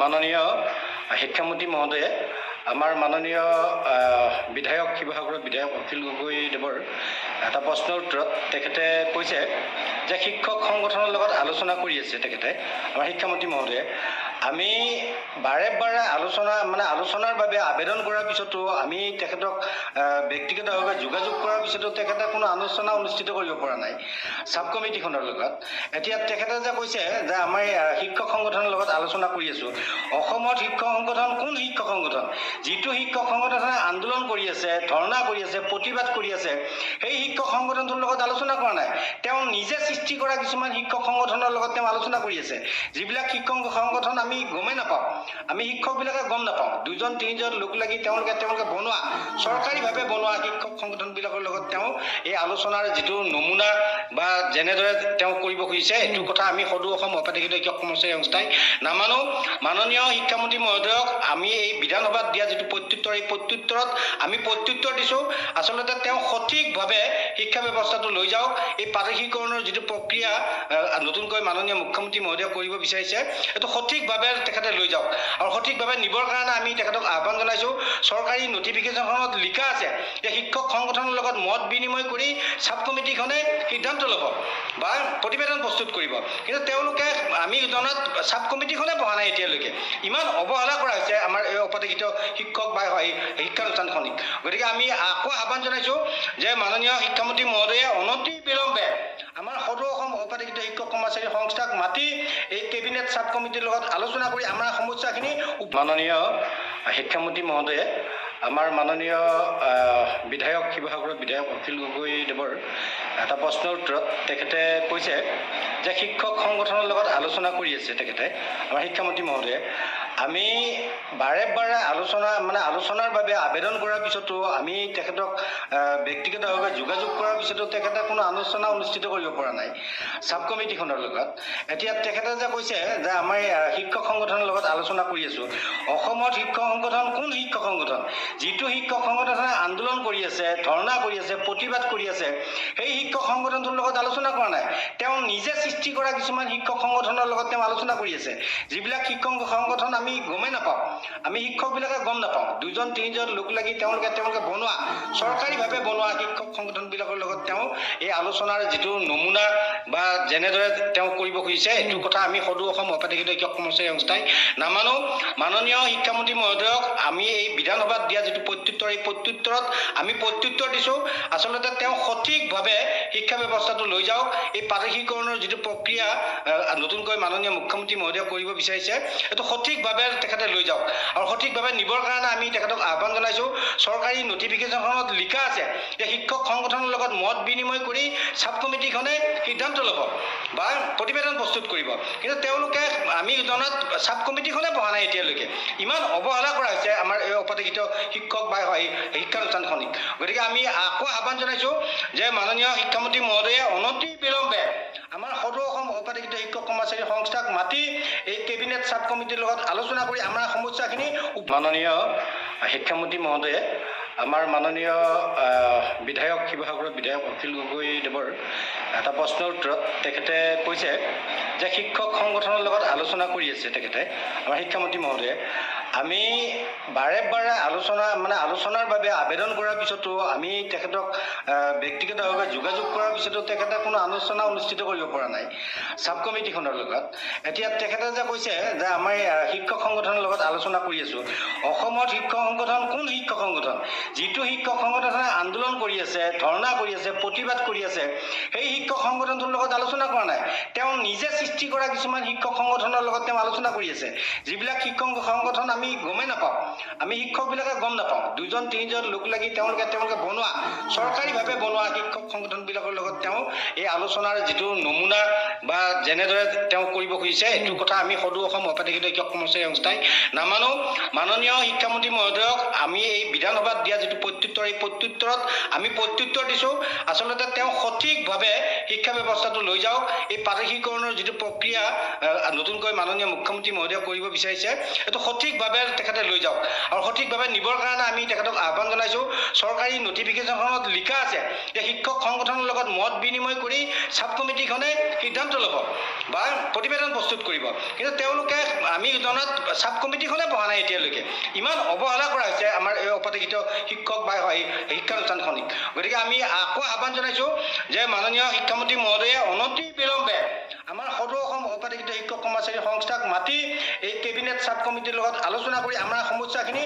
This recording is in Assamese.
মাননীয় শিক্ষামন্ত্ৰী মহোদয়ে আমাৰ মাননীয় বিধায়ক শিৱসাগৰৰ বিধায়ক অখিল গগৈদেৱৰ এটা প্ৰশ্নৰ উত্তৰত তেখেতে কৈছে যে শিক্ষক সংগঠনৰ লগত আলোচনা কৰি আছে তেখেতে আমাৰ শিক্ষামন্ত্ৰী মহোদয়ে আমি বাৰে বাৰে আলোচনাৰ বাবে আবেদন কৰাৰ পিছতো আমি তেখেতক ব্যক্তিগতভাৱে যোগাযোগ কৰাৰ পিছতো তেখেতে কোনো আলোচনা অনুষ্ঠিত কৰিব পৰা নাই সাব কমিটিখনৰ লগত। এতিয়া তেখেতে যে কৈছে যে আমাৰ শিক্ষক সংগঠনৰ লগত আলোচনা কৰি আছো। অসমত শিক্ষক সংগঠন কোন শিক্ষক সংগঠন? যিটো শিক্ষক সংগঠনে আন্দোলন কৰি আছে, ধৰ্ণা কৰি আছে, প্ৰতিবাদ কৰি আছে, সেই শিক্ষক সংগঠনটোৰ লগত আলোচনা কৰা নাই। তেওঁ নিজে সৃষ্টি কৰা কিছুমান শিক্ষক সংগঠনৰ লগত তেওঁ আলোচনা কৰি আছে, যিবিলাক শিক্ষক সংগঠন আমি গমেই নাপাওঁ, আমি শিক্ষকবিলাকে গম নাপাওঁ। দুজন তিনিজন লোক লাগি তেওঁলোকে বনোৱা চৰকাৰীভাৱে বনোৱা শিক্ষক সংগঠনবিলাকৰ লগত তেওঁ এই আলোচনাৰ যিটো নমুনা বা যেনেদৰে তেওঁ কৰিব খুজিছে এইটো কথা আমি সদৌ অসম অপাধিকৃত শিক্ষক কৰ্মচাৰী সংস্থাই নামানো। মাননীয় শিক্ষামন্ত্ৰী মহোদয়ক আমি এই বিধানসভাত দিয়া যিটো প্ৰত্যুত্তৰ, এই প্ৰত্যুত্তৰত আমি প্ৰত্যুত্তৰ দিছোঁ। আচলতে তেওঁ সঠিকভাৱে শিক্ষা ব্যৱস্থাটো লৈ যাওক। এই প্ৰাদেশিকৰণৰ যিটো প্ৰক্ৰিয়া নতুনকৈ মাননীয় মুখ্যমন্ত্ৰী মহোদয়ে কৰিব বিচাৰিছে, এইটো সঠিকভাৱে তেখেতে লৈ যাওক আৰু সঠিকভাৱে নিবৰ কাৰণে আমি তেখেতক আহ্বান জনাইছোঁ। চৰকাৰী নটিফিকেশ্যনখনত লিখা আছে যে শিক্ষক সংগঠনৰ লগত মত বিনিময় কৰি সাব কমিটিখনে সিদ্ধান্ত ল'ব বা প্ৰতিবেদন প্ৰস্তুত কৰিব, কিন্তু তেওঁলোকে আমি জনাত সাব কমিটিখনে বহা নাই এতিয়ালৈকে। ইমান অৱহেলা কৰা হৈছে আমাৰ এই অপাধিকৃত শিক্ষক বা শিক্ষানুষ্ঠানখনিক। গতিকে আমি আকৌ আহ্বান জনাইছোঁ যে মাননীয় শিক্ষামন্ত্ৰী মহোদয়ে অনতি বিলম্বে আমাৰ সদৌ অসম অপাধিকৃত শিক্ষক কৰ্মচাৰী সংস্থাক মাতি এই কেবিনেট সাব কমিটিৰ লগত আলোচনা কৰি আমাৰ সমস্যাখিনি। মাননীয় শিক্ষামন্ত্ৰী মহোদয়ে আমাৰ মাননীয় বিধায়ক শিৱসাগৰৰ বিধায়ক অখিল গগৈদেৱৰ এটা প্ৰশ্নৰ উত্তৰত তেখেতে কৈছে যে শিক্ষক সংগঠনৰ লগত আলোচনা কৰি আছে তেখেতে আমাৰ শিক্ষামন্ত্ৰী মহোদয়ে আমি বাৰে বাৰে আলোচনাৰ বাবে আবেদন কৰাৰ পিছতো আমি তেখেতক ব্যক্তিগতভাৱে যোগাযোগ কৰাৰ পিছতো তেখেতে কোনো আলোচনা অনুষ্ঠিত কৰিব পৰা নাই সাব কমিটিখনৰ লগত। এতিয়া তেখেতে যে কৈছে যে আমাৰ শিক্ষক সংগঠনৰ লগত আলোচনা কৰি আছো। অসমত শিক্ষক সংগঠন কোন শিক্ষক সংগঠন? যিটো শিক্ষক সংগঠনে আন্দোলন কৰি আছে, ধৰ্ণা কৰি আছে, প্ৰতিবাদ কৰি আছে, সেই শিক্ষক সংগঠনটোৰ লগত আলোচনা কৰা নাই। তেওঁ নিজে সৃষ্টি কৰা কিছুমান শিক্ষক সংগঠনৰ লগত তেওঁ আলোচনা কৰি আছে, যিবিলাক শিক্ষক সংগঠন আমি গমেই নাপাওঁ, আমি শিক্ষকবিলাকে গম নাপাওঁ। দুজন তিনিজন লোক লাগি তেওঁলোকে বনোৱা চৰকাৰীভাৱে বনোৱা শিক্ষক সংগঠনবিলাকৰ লগত তেওঁ এই আলোচনাৰ যিটো নমুনা বা যেনেদৰে তেওঁ কৰিব খুজিছে এইটো কথা আমি সদৌ অসম অপাধিকৃত শিক্ষক কৰ্মচাৰী সংস্থাই নামানো। মাননীয় শিক্ষামন্ত্ৰী মহোদয়ক আমি এই বিধানসভাত দিয়া যিটো প্ৰত্যুত্তৰ, এই প্ৰত্যুত্তৰত আমি প্ৰত্যুত্তৰ দিছোঁ। আচলতে তেওঁ সঠিকভাৱে শিক্ষা ব্যৱস্থাটো লৈ যাওক। এই প্ৰাদেশিকৰণৰ যিটো প্ৰক্ৰিয়া নতুনকৈ মাননীয় মুখ্যমন্ত্ৰী মহোদয়ে কৰিব বিচাৰিছে, এইটো সঠিকভাৱে তেখেতে লৈ যাওক আৰু সঠিকভাৱে নিবৰ কাৰণে আমি তেখেতক আহ্বান জনাইছোঁ। চৰকাৰী নটিফিকেশ্যনখনত লিখা আছে যে শিক্ষক সংগঠনৰ লগত মত বিনিময় কৰি সাব কমিটিখনে সিদ্ধান্ত ল'ব বা প্ৰতিবেদন প্ৰস্তুত কৰিব, কিন্তু তেওঁলোকে আমি জনাত সাব কমিটিখনে বহা নাই এতিয়ালৈকে। ইমান অৱহেলা কৰা হৈছে আমাৰ এই অপাধিকৃত শিক্ষক বা শিক্ষানুষ্ঠানখনিক। গতিকে আমি আকৌ আহ্বান জনাইছোঁ যে মাননীয় শিক্ষামন্ত্ৰী মহোদয়ে অনতি বিলম্বে আমাৰ সদৌ অসম অপাধিকৃত শিক্ষক কৰ্মচাৰী সংস্থাক মাতি এই কেবিনেট সাব কমিটিৰ লগত আলোচনা কৰি আমাৰ সমস্যাখিনি। মাননীয় শিক্ষামন্ত্ৰী মহোদয়ে আমাৰ মাননীয় বিধায়ক শিৱসাগৰৰ বিধায়ক অখিল গগৈদেৱৰ এটা প্ৰশ্নৰ উত্তৰত তেখেতে কৈছে যে শিক্ষক সংগঠনৰ লগত আলোচনা কৰি আছে তেখেতে আমাৰ শিক্ষামন্ত্ৰী মহোদয়ে আমি বাৰে বাৰে আলোচনাৰ বাবে আবেদন কৰাৰ পিছতো আমি তেখেতক ব্যক্তিগতভাৱে যোগাযোগ কৰাৰ পিছতো তেখেতে কোনো আলোচনা অনুষ্ঠিত কৰিব পৰা নাই সাব কমিটিখনৰ লগত। এতিয়া তেখেতে যে কৈছে যে আমাৰ শিক্ষক সংগঠনৰ লগত আলোচনা কৰি আছো। অসমত শিক্ষক সংগঠন কোন শিক্ষক সংগঠন? যিটো শিক্ষক সংগঠনে আন্দোলন কৰি আছে, ধৰ্ণা কৰি আছে, প্ৰতিবাদ কৰি আছে, সেই শিক্ষক সংগঠনটোৰ লগত আলোচনা কৰা নাই। তেওঁ নিজে সৃষ্টি কৰা কিছুমান শিক্ষক সংগঠনৰ লগত তেওঁ আলোচনা কৰি আছে, যিবিলাক শিক্ষক সংগঠন আমি গমেই নাপাওঁ, আমি শিক্ষকবিলাকে গম নাপাওঁ। দুজন তিনিজন লোক লাগি তেওঁলোকে বনোৱা চৰকাৰীভাৱে বনোৱা শিক্ষক সংগঠনবিলাকৰ লগত তেওঁ এই আলোচনাৰ যিটো নমুনা বা যেনেদৰে তেওঁ কৰিব খুজিছে এইটো কথা আমি সদৌ অসম অপাধিকৃত শিক্ষক কৰ্মচাৰী সংস্থাই নামানো। মাননীয় শিক্ষামন্ত্ৰী মহোদয়ক আমি এই বিধানসভাত দিয়া যিটো প্ৰত্যুত্তৰ, এই প্ৰত্যুত্তৰত আমি প্ৰত্যুত্তৰ দিছোঁ। আচলতে তেওঁ সঠিকভাৱে শিক্ষা ব্যৱস্থাটো লৈ যাওক এই প্ৰাদেশিকৰণৰ যিটো প্ৰক্ৰিয়া নতুনকৈ মাননীয় মুখ্যমন্ত্ৰী মহোদয়ে কৰিব বিচাৰিছে এইটো সঠিকভাৱে তেখেতে লৈ যাওক আৰু সঠিকভাৱে নিবৰ কাৰণে আমি তেখেতক আহ্বান জনাইছোঁ চৰকাৰী নটিফিকেশ্যনখনত লিখা আছে যে শিক্ষক সংগঠনৰ লগত মত বিনিময় কৰি ছাব কমিটিখনে সিদ্ধান্ত ল'ব বা প্ৰতিবেদন প্ৰস্তুত কৰিব কিন্তু তেওঁলোকে আমি জনাত ছাব কমিটিখনে বহা নাই এতিয়ালৈকে ইমান অৱহেলা কৰা হৈছে আমাৰ এই অপাধিকৃত শিক্ষক বা শিক্ষানুষ্ঠানখনিক গতিকে আমি আকৌ আহ্বান জনাইছোঁ যে মাননীয় শিক্ষামন্ত্ৰী মহোদয়ে অনতি বিলম্বে আমাৰ সদৌ অসম অপাধিকৃত শিক্ষক কৰ্মচাৰী সংস্থাক মাতি এই কেবিনেট ছাব কমিটিৰ লগত আলোচনা কৰি আমাৰ সমস্যাখিনি